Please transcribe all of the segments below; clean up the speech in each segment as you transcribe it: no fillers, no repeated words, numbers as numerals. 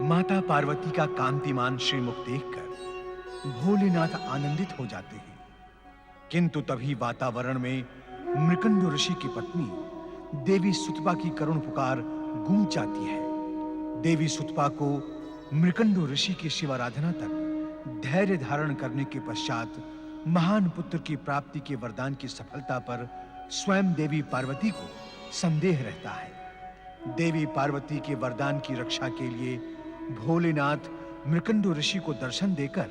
माता पार्वती का कांतिमान श्रीमुख देखकर भोलेनाथ आनंदित हो जाते हैं। किंतु तभी वातावरण में मृकंडु ऋषि की पत्नी देवी सुतपा की करुण पुकार गूंज जाती है। देवी सुतपा को मृकंडु ऋषि की शिवाराधना तक धैर्य धारण करने के पश्चात महान पुत्र की प्राप्ति के वरदान की सफलता पर स्वयं देवी पार्वती को संदेह रहता है। देवी पार्वती के वरदान की रक्षा के लिए भोलेनाथ मृकंडु ऋषि को दर्शन देकर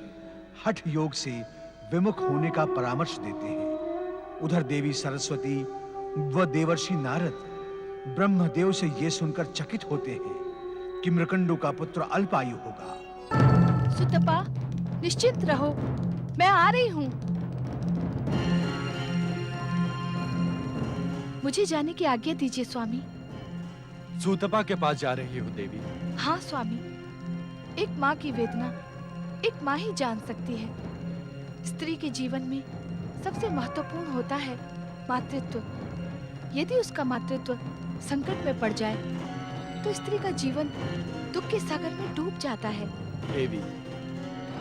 हठ योग से विमुख होने का परामर्श देते हैं। उधर देवी सरस्वती व देवर्षि नारद ब्रह्मदेव से यह सुनकर चकित होते हैं कि मृकंडु का पुत्र अल्पायु होगा। सुतपा, निश्चिंत रहो, मैं आ रही हूँ। मुझे जाने की आज्ञा दीजिए स्वामी। सुतपा के पास जा रही हो देवी? हाँ स्वामी, एक माँ की वेदना एक माँ ही जान सकती है। स्त्री के जीवन में सबसे महत्वपूर्ण होता है मातृत्व। यदि उसका मातृत्व संकट में पड़ जाए तो स्त्री का जीवन दुख के सागर में डूब जाता है। देवी,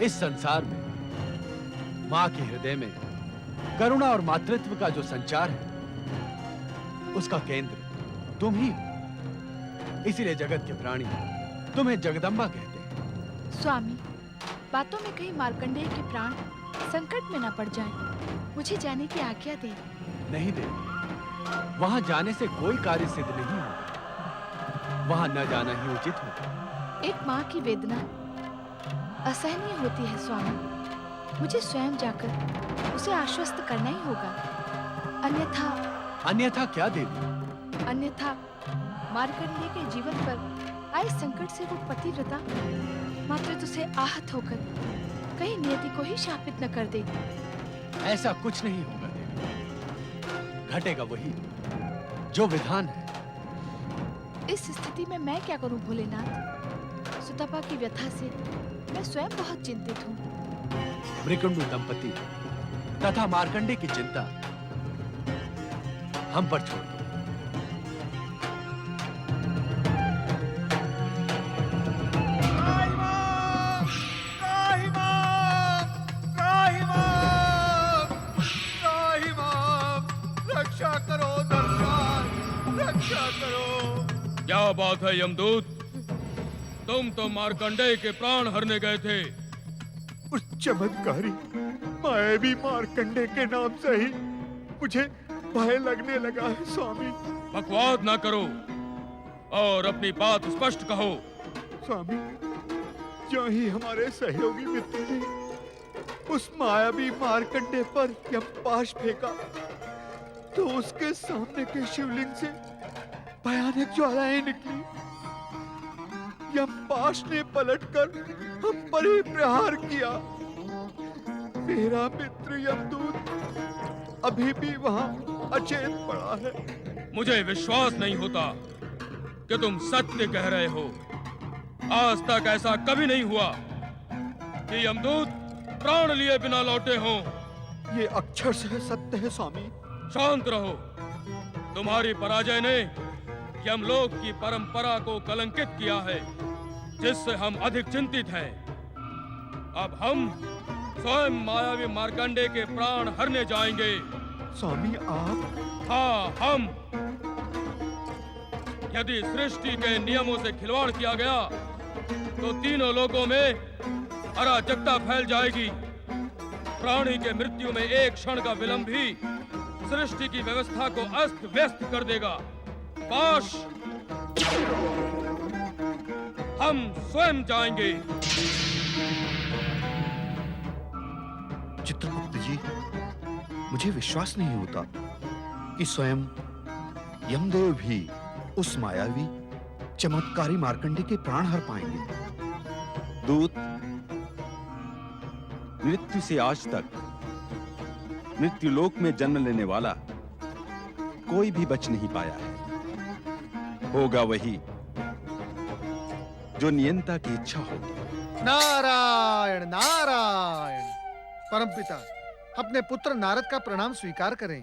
इस संसार में माँ के हृदय में करुणा और मातृत्व का जो संचार है उसका केंद्र तुम ही हो। इसीलिए जगत के प्राणी तुम्हें जगदम्बा कहते हैं। स्वामी, बातों में कहीं मार्कंडेय के प्राण संकट में न पड़ जाएं। मुझे जाने की आज्ञा दे। नहीं देवी, वहां जाने से कोई कार्य सिद्ध नहीं होगा। वहां न जाना ही उचित होगा। एक माँ की वेदना असहनीय होती है स्वामी। मुझे स्वयं जाकर उसे आश्वस्त करना ही होगा। अन्यथा क्या देवी? अन्यथा मार्कंडेय के जीवन पर आए संकट से वो पतिव्रता मातृत्व से आहत होकर कहीं नियति को ही शापित न कर दे। ऐसा कुछ नहीं होगा देवी। घटेगा वही जो विधान है। इस स्थिति में मैं क्या करूं भोलेनाथ? सुतपा की व्यथा से मैं स्वयं बहुत चिंतित हूँ। मृकंडु दंपति तथा मार्कंडेय की चिंता हम पर छोड़ दो। क्या बात है यमदूत? तुम तो मार्कंडेय के प्राण हरने गए थे। उस चमत्कारी मायावी मार्कंडेय के नाम से ही मुझे भय लगने लगा है स्वामी। बकवास ना करो और अपनी बात स्पष्ट कहो। स्वामी, जो ही हमारे सहयोगी मित्र ने उस मायावी मार्कंडेय पर यमपाश फेंका तो उसके सामने के शिवलिंग से भयानक ज्वालाएं निकली। यमपाश ने पलटकर हम पर ही प्रहार किया। मेरा मित्र यमदूत अभी भी वहां अचेत पड़ा है। मुझे विश्वास नहीं होता कि तुम सत्य कह रहे हो। आज तक ऐसा कभी नहीं हुआ कि यमदूत प्राण लिए बिना लौटे हों। ये अक्षर से सत्य है स्वामी। शांत रहो। तुम्हारी पराजय ने यमलोक की परंपरा को कलंकित किया है, जिससे हम अधिक चिंतित हैं। अब हम स्वयं मायावी मार्कंडेय के प्राण हरने जाएंगे। स्वामी, आप? हाँ, हम। यदि सृष्टि के नियमों से खिलवाड़ किया गया तो तीनों लोकों में अराजकता फैल जाएगी। प्राणी के मृत्यु में एक क्षण का विलंब भी सृष्टि की व्यवस्था को अस्त व्यस्त कर देगा। पाश, हम स्वयं जाएंगे। चित्रगुप्त जी, मुझे विश्वास नहीं होता कि स्वयं यमदेव भी उस मायावी चमत्कारी मार्कंडेय के प्राण हर पाएंगे। दूत, मृत्यु से आज तक मृत्यु लोक में जन्म लेने वाला कोई भी बच नहीं पाया है। होगा वही जो नियंता की इच्छा होगी। नारायण नारायण। परमपिता, अपने पुत्र नारद का प्रणाम स्वीकार करें।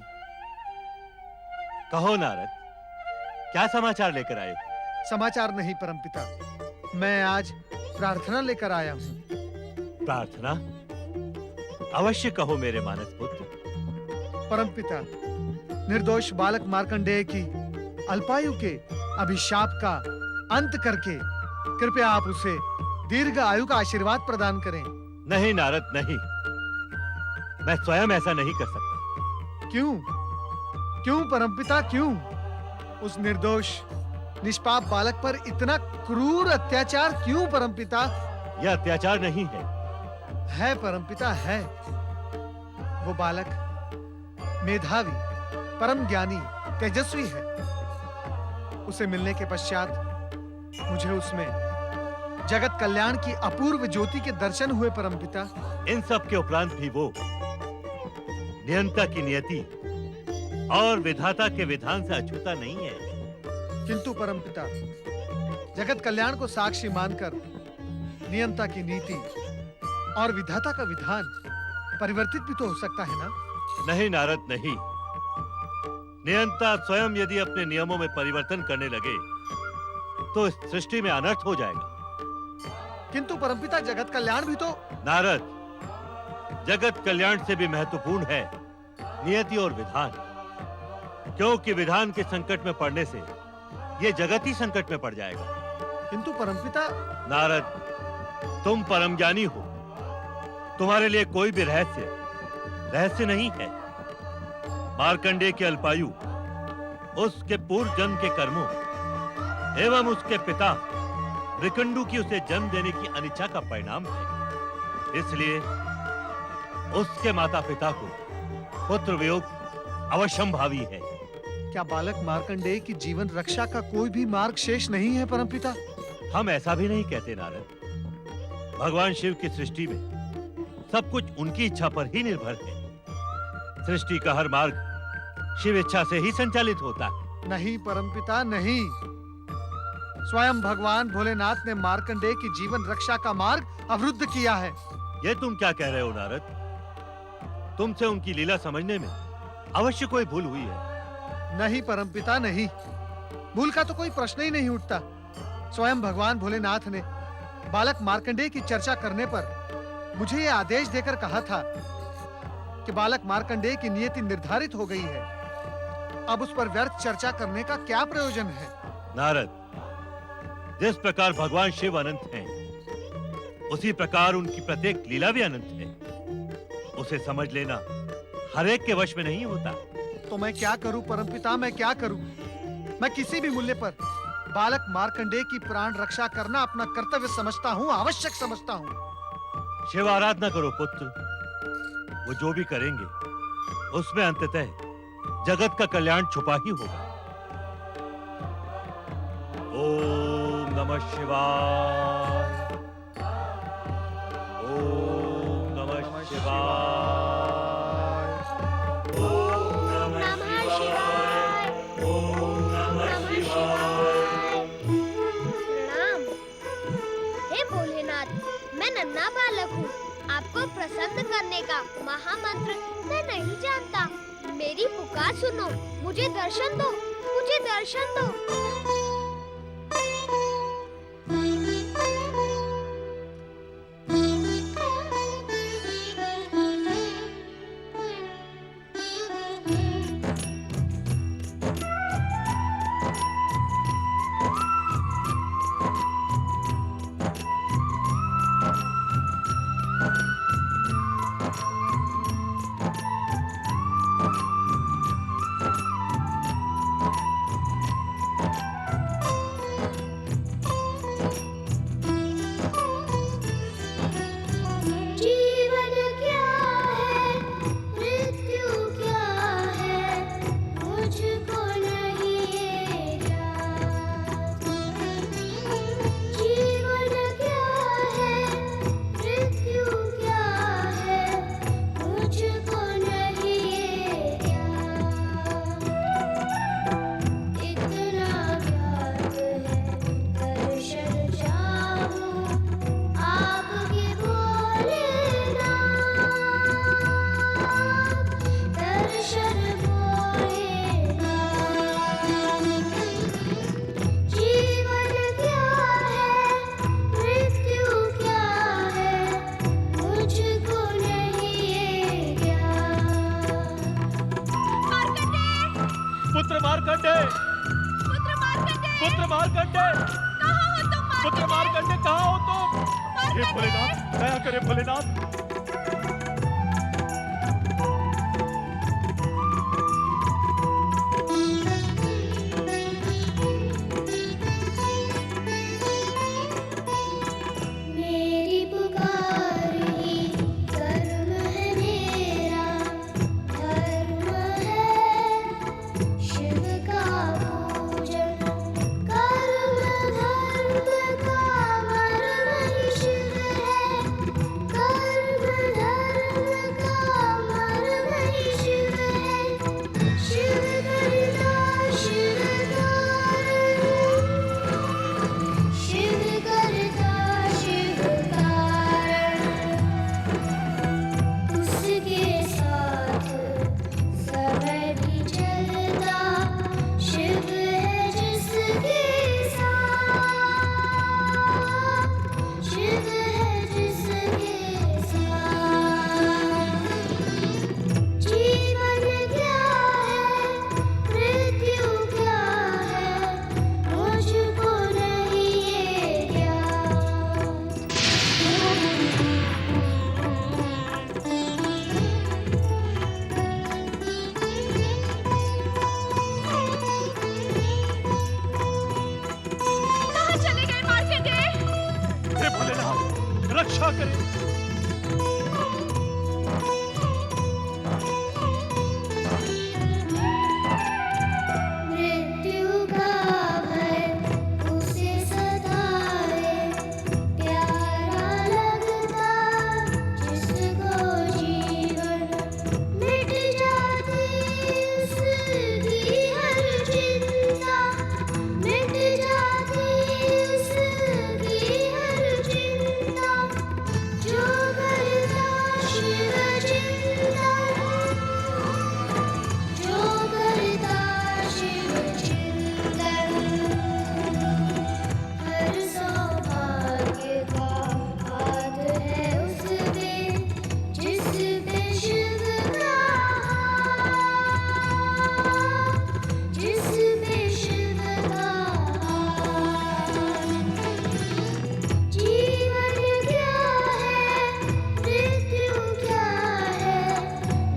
कहो नारद, क्या समाचार लेकर आए? समाचार नहीं परमपिता, मैं आज प्रार्थना लेकर आया हूँ। प्रार्थना? अवश्य कहो मेरे मानस पुत्र। परमपिता, निर्दोष बालक मार्कंडेय की अल्पायु के अभिशाप का अंत करके कृपया आप उसे दीर्घ आयु का आशीर्वाद प्रदान करें। नहीं नारद, नहीं। मैं स्वयं ऐसा नहीं कर सकता। क्यों? क्यों परमपिता, क्यों? उस निर्दोष निष्पाप बालक पर इतना क्रूर अत्याचार क्यों परमपिता? यह अत्याचार नहीं है परमपिता, है। वो बालक मेधावी, परम ज्ञानी, तेजस्वी है। उसे मिलने के पश्चात मुझे उसमें जगत कल्याण की अपूर्व ज्योति के दर्शन हुए परमपिता। इन सब के उपरांत भी वो नियंता की नियति और विधाता के विधान से अछूता नहीं है। किंतु परमपिता, जगत कल्याण को साक्षी मानकर नियंता की नीति और विधाता का विधान परिवर्तित भी तो हो सकता है ना? नहीं नारद, नहीं। नियंता स्वयं यदि अपने नियमों में परिवर्तन करने लगे तो इस सृष्टि में अनर्थ हो जाएगा। किंतु परमपिता, जगत कल्याण भी तो। नारद, जगत कल्याण से भी महत्वपूर्ण है नियति और विधान, क्योंकि विधान के संकट में पड़ने से यह जगत ही संकट में पड़ जाएगा। किंतु परमपिता। नारद, तुम परम ज्ञानी हो, तुम्हारे लिए कोई भी रहस्य नहीं है। मार्कंडेय की अल्पायु उसके पूर्व जन्म के कर्मों एवं उसके पिता मृकंडू की उसे जन्म देने की अनिच्छा का परिणाम है। इसलिए उसके माता पिता को पुत्र वियोग अवश्यंभावी है। क्या बालक मार्कंडेय की जीवन रक्षा का कोई भी मार्ग शेष नहीं है परमपिता? हम ऐसा भी नहीं कहते नारद। भगवान शिव की सृष्टि में सब कुछ उनकी इच्छा पर ही निर्भर है। सृष्टि का हर मार्ग शिव इच्छा से ही संचालित होता है। नहीं परमपिता, नहीं। स्वयं भगवान भोलेनाथ ने मार्कंडेय की जीवन रक्षा का मार्ग अवरुद्ध किया है। ये तुम क्या कह रहे हो नारद? तुमसे उनकी लीला समझने में अवश्य कोई भूल हुई है। नहीं परमपिता, नहीं। भूल का तो कोई प्रश्न ही नहीं उठता। स्वयं भगवान भोलेनाथ ने बालक मार्कंडेय की चर्चा करने पर मुझे यह आदेश देकर कहा था कि बालक मार्कंडेय की नियति निर्धारित हो गई है। अब उस पर व्यर्थ चर्चा करने का क्या प्रयोजन है? नारद, जिस प्रकार भगवान शिव अनंत हैं, उसी प्रकार उनकी प्रत्येक लीला भी अनंत है। उसे समझ लेना हर एक के वश में नहीं होता। तो मैं क्या करूं परमपिता, मैं क्या करूं? मैं किसी भी मूल्य पर बालक मार्कंडेय की प्राण रक्षा करना अपना कर्तव्य समझता हूं, आवश्यक समझता हूं। शिव आराधना करो पुत्र। वो जो भी करेंगे उसमें अंततः जगत का कल्याण छुपा ही होगा। ओम नमः शिवाय। ओम नमः शिवाय। ओम नमः शिवाय। ओम नमः शिवाय। प्रणाम। हे भोलेनाथ, मैं नन्हा बालक हूँ। आपको प्रसन्न करने का महामंत्र मैं नहीं जानता। मेरी पुकार सुनो, मुझे दर्शन दो, मुझे दर्शन दो। मार्कंडे कहाँ हो तुम? हे भोलेनाथ, दया करे भोलेनाथ। मेरी पुकार ही कर्म है मेरा, धर्म है शिव का पूजन। कर्म धर्म का मर्म ही शिव है, कर्म धर्म का मर्म ही शिव है। शिव करता शिव कारण, शिव करता शिव कारण। उसके साथ समय भी चलता, शिव है जिसके साथ, शिव है जिसके साथ। जीवन क्या है, मृत्यु क्या है, मुझको नहीं ये ज्ञान। कहाँ चले गए मार्कंडे? हे भोलेनाथ, रक्षा करें। मृत्यु का भय उसे सताए, प्यारा लगता जिसको जीवन। मिट जाती उसकी हर चिंता, मिट जाती उसकी हर चिंता। जो करता शिव चिंतन, जो करता शिव चिंतन। हर सौभाग्य का हाथ है उस पे, जिस पे शिव का हाथ, जिस पे शिव का हाथ। जीवन क्या है, मृत्यु क्या है,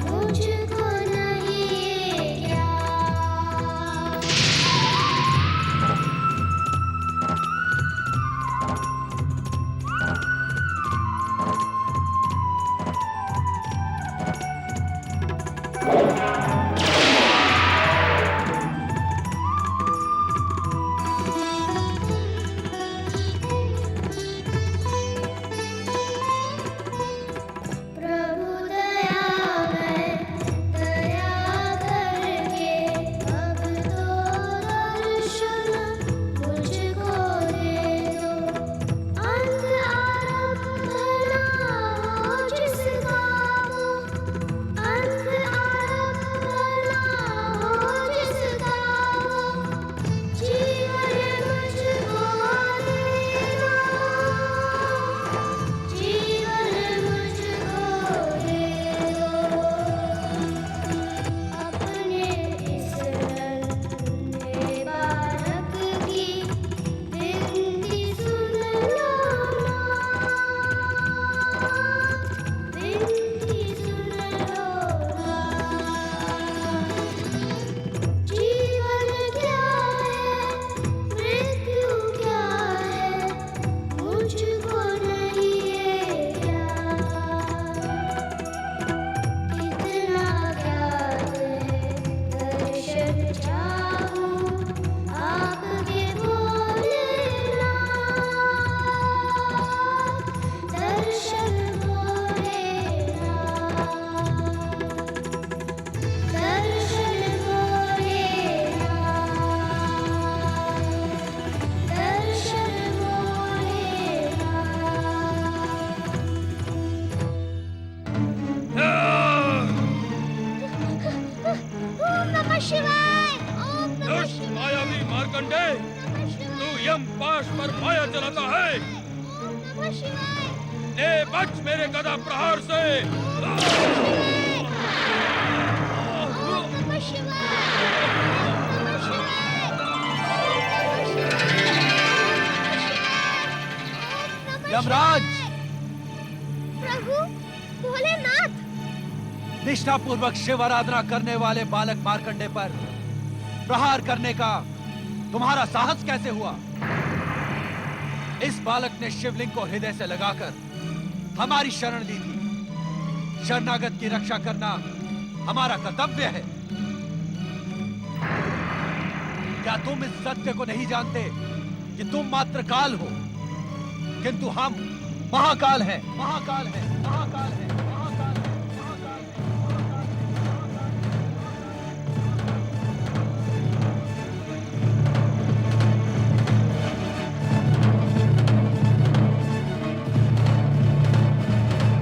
मुझको नहीं ये ज्ञान। प्रभु दयामय, दया करके अब तो दर्शन मुझको दे दो। अंत आरंभ ना हो जिसका वो, अंत आरंभ ना हो जिसका वो। जीवन मुझको दे दो, जीवन मुझको दे दो। अपने इस नन्हे बालक की विनती सुन लो ना, विनती सुन लो ना। जीवन क्या है, मृत्यु क्या है, मुझको नहीं ये ज्ञान। कितना ज्ञात है, दर्शन चाहूं आपके भोलेनाथ, दर्शन भोलेनाथ, दर्शन भोलेनाथ, दर्शन भोलेनाथ। ओम नमः शिवाय, ओम नमः दुष्ट मायावी मार्कंडे, तू यम पाश पर माया चलाता है। नमः शिवाय। ले बच मेरे गदा प्रहार से। ओम नमः शिवाय, ओम नमः शिवाय, ओम नमः शिवाय, ओम नमः शिवाय। यमराज! प्रभु भोलेनाथ! निष्ठापूर्वक शिव आराधना करने वाले बालक मार्कंडे पर प्रहार करने का तुम्हारा साहस कैसे हुआ? इस बालक ने शिवलिंग को हृदय से लगाकर हमारी शरण ली थी। शरणागत की रक्षा करना हमारा कर्तव्य है। क्या तुम इस सत्य को नहीं जानते कि तुम मात्र काल हो, किंतु हम महाकाल हैं, महाकाल हैं, महाकाल हैं।